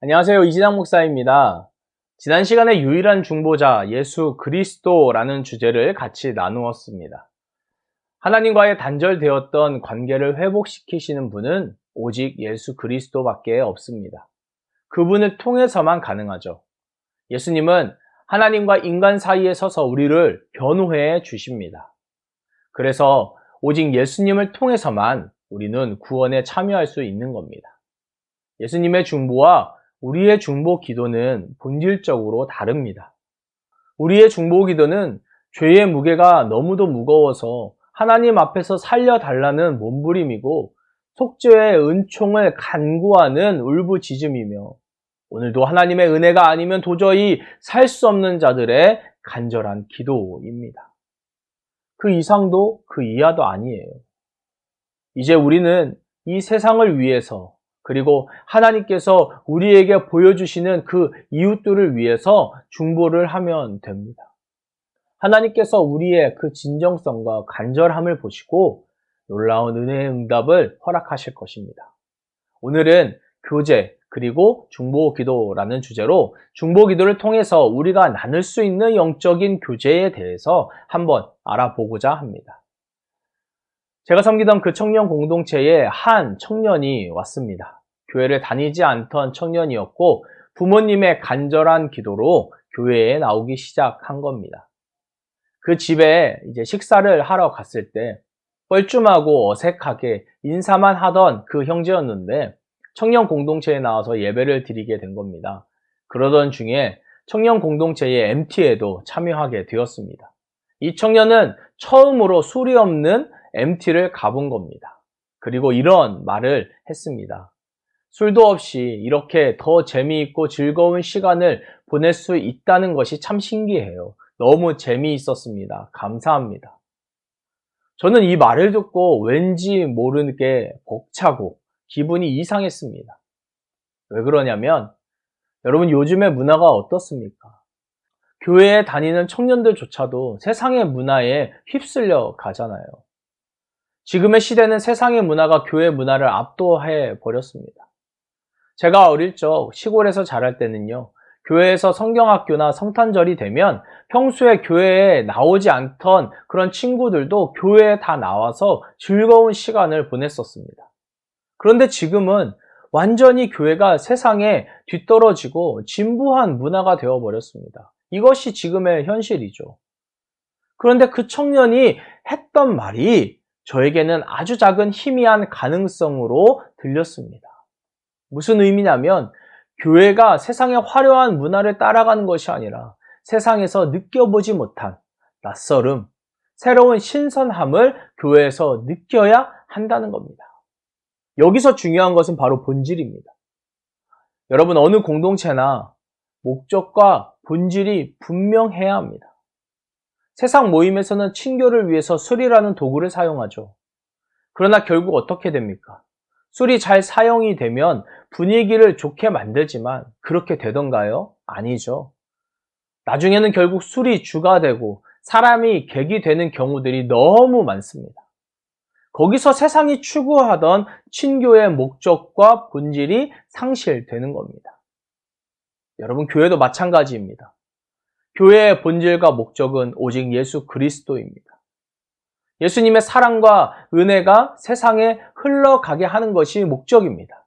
안녕하세요. 이진학 목사입니다. 지난 시간에 유일한 중보자 예수 그리스도라는 주제를 같이 나누었습니다. 하나님과의 단절되었던 관계를 회복시키시는 분은 오직 예수 그리스도밖에 없습니다. 그분을 통해서만 가능하죠. 예수님은 하나님과 인간 사이에 서서 우리를 변호해 주십니다. 그래서 오직 예수님을 통해서만 우리는 구원에 참여할 수 있는 겁니다. 예수님의 중보와 우리의 중보 기도는 본질적으로 다릅니다. 우리의 중보 기도는 죄의 무게가 너무도 무거워서 하나님 앞에서 살려달라는 몸부림이고 속죄의 은총을 간구하는 울부짖음이며 오늘도 하나님의 은혜가 아니면 도저히 살 수 없는 자들의 간절한 기도입니다. 그 이상도 그 이하도 아니에요. 이제 우리는 이 세상을 위해서 그리고 하나님께서 우리에게 보여주시는 그 이웃들을 위해서 중보를 하면 됩니다. 하나님께서 우리의 그 진정성과 간절함을 보시고 놀라운 은혜의 응답을 허락하실 것입니다. 오늘은 교제 그리고 중보 기도라는 주제로 중보 기도를 통해서 우리가 나눌 수 있는 영적인 교제에 대해서 한번 알아보고자 합니다. 제가 섬기던 그 청년 공동체에 한 청년이 왔습니다. 교회를 다니지 않던 청년이었고 부모님의 간절한 기도로 교회에 나오기 시작한 겁니다. 그 집에 이제 식사를 하러 갔을 때 뻘쭘하고 어색하게 인사만 하던 그 형제였는데 청년 공동체에 나와서 예배를 드리게 된 겁니다. 그러던 중에 청년 공동체의 MT에도 참여하게 되었습니다. 이 청년은 처음으로 술이 없는 MT를 가본 겁니다. 그리고 이런 말을 했습니다. 술도 없이 이렇게 더 재미있고 즐거운 시간을 보낼 수 있다는 것이 참 신기해요. 너무 재미있었습니다. 감사합니다. 저는 이 말을 듣고 왠지 모르게 벅차고 기분이 이상했습니다. 왜 그러냐면 여러분 요즘의 문화가 어떻습니까? 교회에 다니는 청년들조차도 세상의 문화에 휩쓸려 가잖아요. 지금의 시대는 세상의 문화가 교회 문화를 압도해 버렸습니다. 제가 어릴 적 시골에서 자랄 때는요, 교회에서 성경학교나 성탄절이 되면 평소에 교회에 나오지 않던 그런 친구들도 교회에 다 나와서 즐거운 시간을 보냈었습니다. 그런데 지금은 완전히 교회가 세상에 뒤떨어지고 진부한 문화가 되어버렸습니다. 이것이 지금의 현실이죠. 그런데 그 청년이 했던 말이 저에게는 아주 작은 희미한 가능성으로 들렸습니다. 무슨 의미냐면 교회가 세상의 화려한 문화를 따라가는 것이 아니라 세상에서 느껴보지 못한 낯설음, 새로운 신선함을 교회에서 느껴야 한다는 겁니다. 여기서 중요한 것은 바로 본질입니다. 여러분 어느 공동체나 목적과 본질이 분명해야 합니다. 세상 모임에서는 친교를 위해서 술이라는 도구를 사용하죠. 그러나 결국 어떻게 됩니까? 술이 잘 사용이 되면 분위기를 좋게 만들지만 그렇게 되던가요? 아니죠. 나중에는 결국 술이 주가 되고 사람이 객이 되는 경우들이 너무 많습니다. 거기서 세상이 추구하던 친교의 목적과 본질이 상실되는 겁니다. 여러분 교회도 마찬가지입니다. 교회의 본질과 목적은 오직 예수 그리스도입니다. 예수님의 사랑과 은혜가 세상에 흘러가게 하는 것이 목적입니다.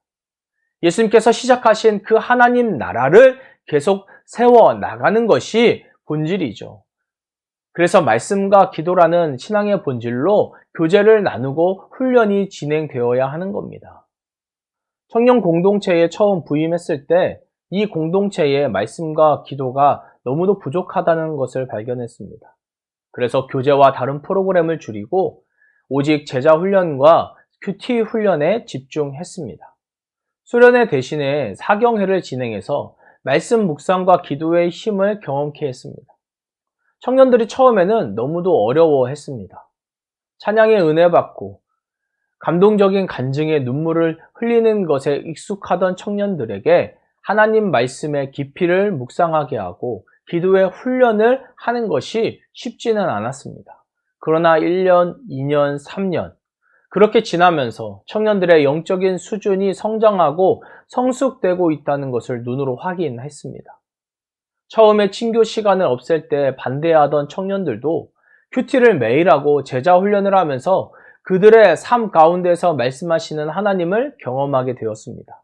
예수님께서 시작하신 그 하나님 나라를 계속 세워나가는 것이 본질이죠. 그래서 말씀과 기도라는 신앙의 본질로 교제를 나누고 훈련이 진행되어야 하는 겁니다. 청년 공동체에 처음 부임했을 때 이 공동체의 말씀과 기도가 너무도 부족하다는 것을 발견했습니다. 그래서 교제와 다른 프로그램을 줄이고 오직 제자 훈련과 큐티 훈련에 집중했습니다. 수련회 대신에 사경회를 진행해서 말씀 묵상과 기도의 힘을 경험케 했습니다. 청년들이 처음에는 너무도 어려워했습니다. 찬양의 은혜 받고 감동적인 간증에 눈물을 흘리는 것에 익숙하던 청년들에게 하나님 말씀의 깊이를 묵상하게 하고 기도의 훈련을 하는 것이 쉽지는 않았습니다. 그러나 1년, 2년, 3년 그렇게 지나면서 청년들의 영적인 수준이 성장하고 성숙되고 있다는 것을 눈으로 확인했습니다. 처음에 친교 시간을 없앨 때 반대하던 청년들도 큐티를 매일 하고 제자 훈련을 하면서 그들의 삶 가운데서 말씀하시는 하나님을 경험하게 되었습니다.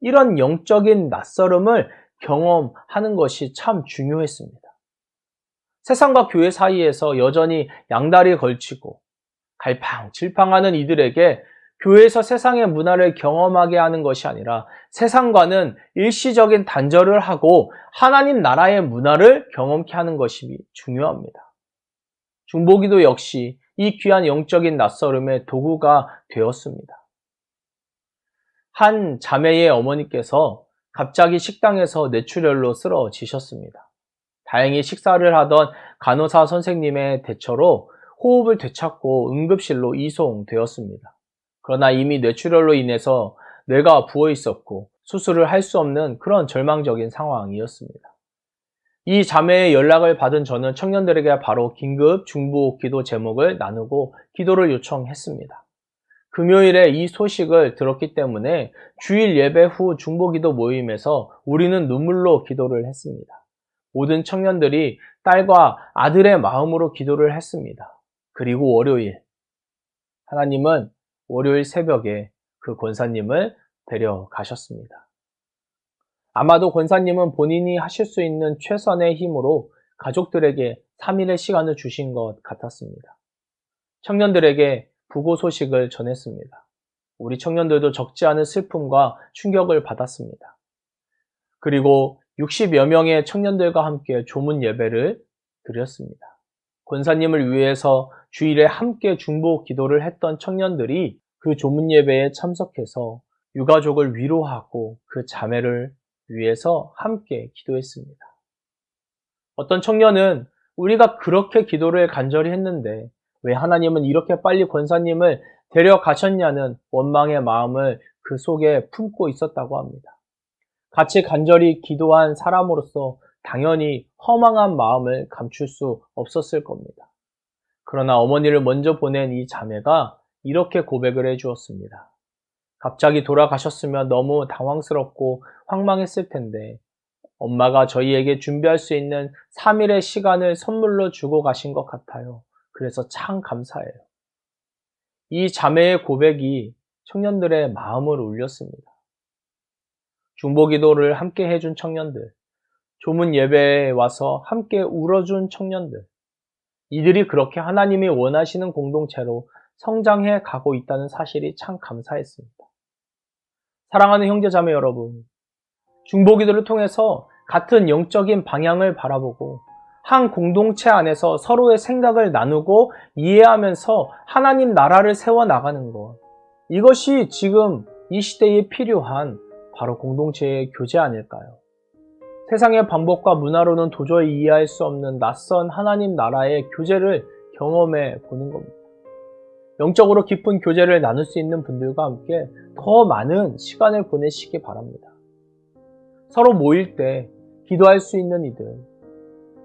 이런 영적인 낯설음을 경험하는 것이 참 중요했습니다. 세상과 교회 사이에서 여전히 양다리 걸치고 갈팡질팡하는 이들에게 교회에서 세상의 문화를 경험하게 하는 것이 아니라 세상과는 일시적인 단절을 하고 하나님 나라의 문화를 경험케 하는 것이 중요합니다. 중보기도 역시 이 귀한 영적인 낯설음의 도구가 되었습니다. 한 자매의 어머니께서 갑자기 식당에서 뇌출혈로 쓰러지셨습니다. 다행히 식사를 하던 간호사 선생님의 대처로 호흡을 되찾고 응급실로 이송되었습니다. 그러나 이미 뇌출혈로 인해서 뇌가 부어 있었고 수술을 할 수 없는 그런 절망적인 상황이었습니다. 이 자매의 연락을 받은 저는 청년들에게 바로 긴급 중보 기도 제목을 나누고 기도를 요청했습니다. 금요일에 이 소식을 들었기 때문에 주일 예배 후 중보기도 모임에서 우리는 눈물로 기도를 했습니다. 모든 청년들이 딸과 아들의 마음으로 기도를 했습니다. 그리고 월요일, 하나님은 월요일 새벽에 그 권사님을 데려가셨습니다. 아마도 권사님은 본인이 하실 수 있는 최선의 힘으로 가족들에게 3일의 시간을 주신 것 같았습니다. 청년들에게 부고 소식을 전했습니다. 우리 청년들도 적지 않은 슬픔과 충격을 받았습니다. 그리고 60여 명의 청년들과 함께 조문 예배를 드렸습니다. 권사님을 위해서 주일에 함께 중보 기도를 했던 청년들이 그 조문 예배에 참석해서 유가족을 위로하고 그 자매를 위해서 함께 기도했습니다. 어떤 청년은 우리가 그렇게 기도를 간절히 했는데 왜 하나님은 이렇게 빨리 권사님을 데려가셨냐는 원망의 마음을 그 속에 품고 있었다고 합니다. 같이 간절히 기도한 사람으로서 당연히 허망한 마음을 감출 수 없었을 겁니다. 그러나 어머니를 먼저 보낸 이 자매가 이렇게 고백을 해주었습니다. 갑자기 돌아가셨으면 너무 당황스럽고 황망했을 텐데 엄마가 저희에게 준비할 수 있는 3일의 시간을 선물로 주고 가신 것 같아요. 그래서 참 감사해요. 이 자매의 고백이 청년들의 마음을 울렸습니다. 중보기도를 함께 해준 청년들, 조문 예배에 와서 함께 울어준 청년들, 이들이 그렇게 하나님이 원하시는 공동체로 성장해 가고 있다는 사실이 참 감사했습니다. 사랑하는 형제자매 여러분, 중보기도를 통해서 같은 영적인 방향을 바라보고 한 공동체 안에서 서로의 생각을 나누고 이해하면서 하나님 나라를 세워나가는 것, 이것이 지금 이 시대에 필요한 바로 공동체의 교제 아닐까요? 세상의 방법과 문화로는 도저히 이해할 수 없는 낯선 하나님 나라의 교제를 경험해 보는 겁니다. 영적으로 깊은 교제를 나눌 수 있는 분들과 함께 더 많은 시간을 보내시기 바랍니다. 서로 모일 때 기도할 수 있는 이들,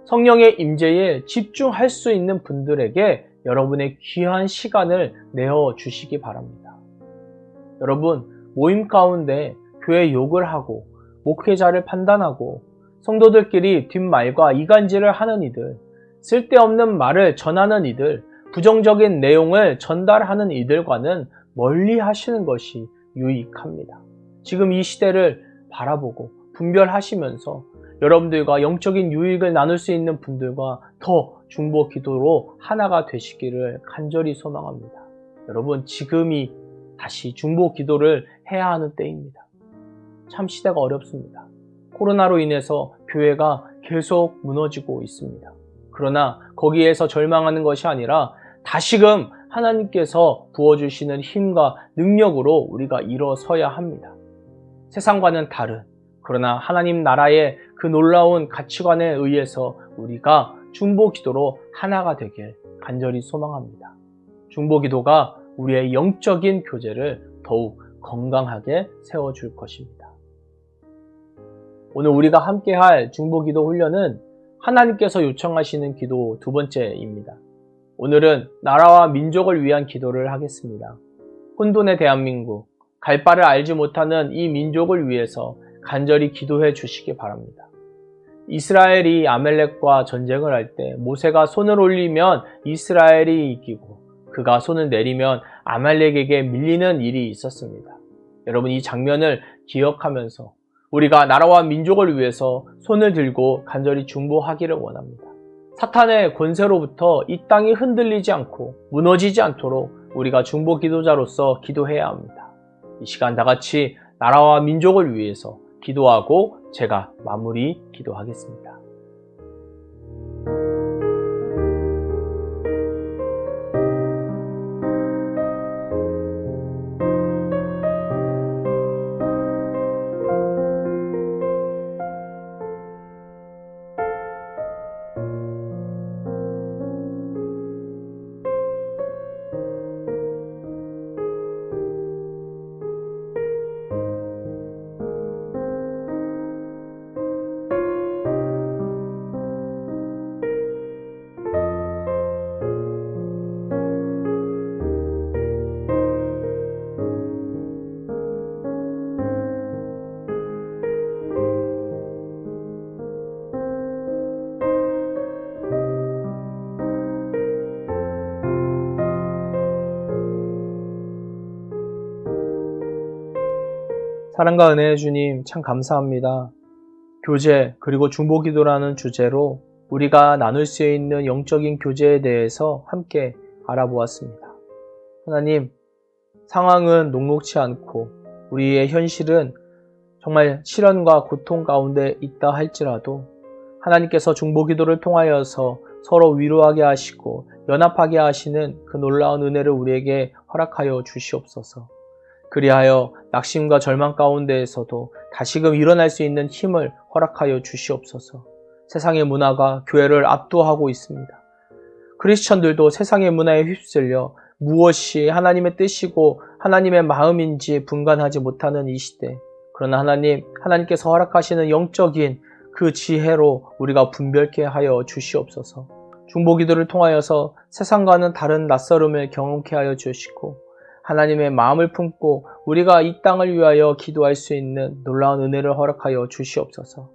성령의 임재에 집중할 수 있는 분들에게 여러분의 귀한 시간을 내어주시기 바랍니다. 여러분, 모임 가운데 교회 욕을 하고 목회자를 판단하고 성도들끼리 뒷말과 이간질을 하는 이들, 쓸데없는 말을 전하는 이들, 부정적인 내용을 전달하는 이들과는 멀리 하시는 것이 유익합니다. 지금 이 시대를 바라보고 분별하시면서 여러분들과 영적인 유익을 나눌 수 있는 분들과 더 중보 기도로 하나가 되시기를 간절히 소망합니다. 여러분, 지금이 다시 중보 기도를 해야 하는 때입니다. 참 시대가 어렵습니다. 코로나로 인해서 교회가 계속 무너지고 있습니다. 그러나 거기에서 절망하는 것이 아니라 다시금 하나님께서 부어주시는 힘과 능력으로 우리가 일어서야 합니다. 세상과는 다른, 그러나 하나님 나라의 그 놀라운 가치관에 의해서 우리가 중보 기도로 하나가 되길 간절히 소망합니다. 중보 기도가 우리의 영적인 교제를 더욱 건강하게 세워줄 것입니다. 오늘 우리가 함께할 중보기도 훈련은 하나님께서 요청하시는 기도 두 번째입니다. 오늘은 나라와 민족을 위한 기도를 하겠습니다. 혼돈의 대한민국, 갈 바를 알지 못하는 이 민족을 위해서 간절히 기도해 주시기 바랍니다. 이스라엘이 아멜렉과 전쟁을 할 때 모세가 손을 올리면 이스라엘이 이기고 그가 손을 내리면 아말렉에게 밀리는 일이 있었습니다. 여러분, 이 장면을 기억하면서 우리가 나라와 민족을 위해서 손을 들고 간절히 중보하기를 원합니다. 사탄의 권세로부터 이 땅이 흔들리지 않고 무너지지 않도록 우리가 중보 기도자로서 기도해야 합니다. 이 시간 다 같이 나라와 민족을 위해서 기도하고 제가 마무리 기도하겠습니다. 사랑과 은혜의 주님, 참 감사합니다. 교제 그리고 중보기도라는 주제로 우리가 나눌 수 있는 영적인 교제에 대해서 함께 알아보았습니다. 하나님, 상황은 녹록치 않고 우리의 현실은 정말 시련과 고통 가운데 있다 할지라도 하나님께서 중보기도를 통하여서 서로 위로하게 하시고 연합하게 하시는 그 놀라운 은혜를 우리에게 허락하여 주시옵소서. 그리하여 낙심과 절망 가운데에서도 다시금 일어날 수 있는 힘을 허락하여 주시옵소서. 세상의 문화가 교회를 압도하고 있습니다. 크리스천들도 세상의 문화에 휩쓸려 무엇이 하나님의 뜻이고 하나님의 마음인지 분간하지 못하는 이 시대. 그러나 하나님께서 허락하시는 영적인 그 지혜로 우리가 분별케 하여 주시옵소서. 중보기도를 통하여서 세상과는 다른 낯설음을 경험케 하여 주시고 하나님의 마음을 품고 우리가 이 땅을 위하여 기도할 수 있는 놀라운 은혜를 허락하여 주시옵소서.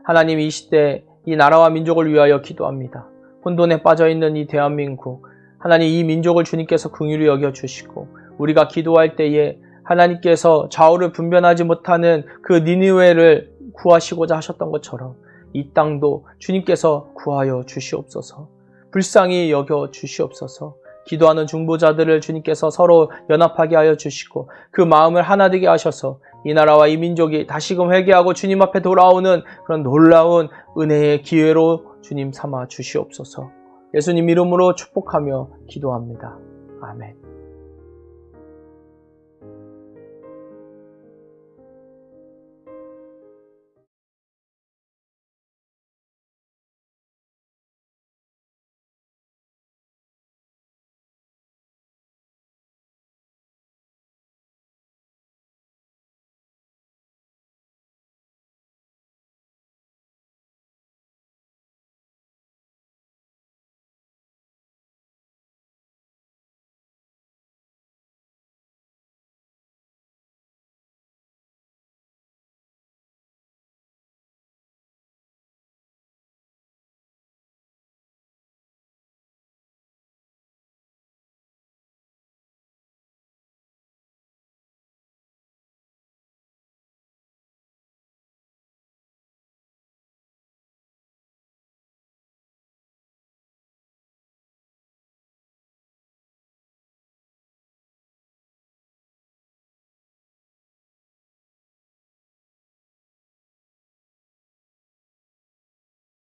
하나님, 이 시대 이 나라와 민족을 위하여 기도합니다. 혼돈에 빠져있는 이 대한민국, 하나님, 이 민족을 주님께서 긍휼히 여겨주시고 우리가 기도할 때에 하나님께서 좌우를 분별하지 못하는 그 니느웨를 구하시고자 하셨던 것처럼 이 땅도 주님께서 구하여 주시옵소서. 불쌍히 여겨 주시옵소서. 기도하는 중보자들을 주님께서 서로 연합하게 하여 주시고 그 마음을 하나 되게 하셔서 이 나라와 이 민족이 다시금 회개하고 주님 앞에 돌아오는 그런 놀라운 은혜의 기회로 주님 삼아 주시옵소서. 예수님 이름으로 축복하며 기도합니다. 아멘.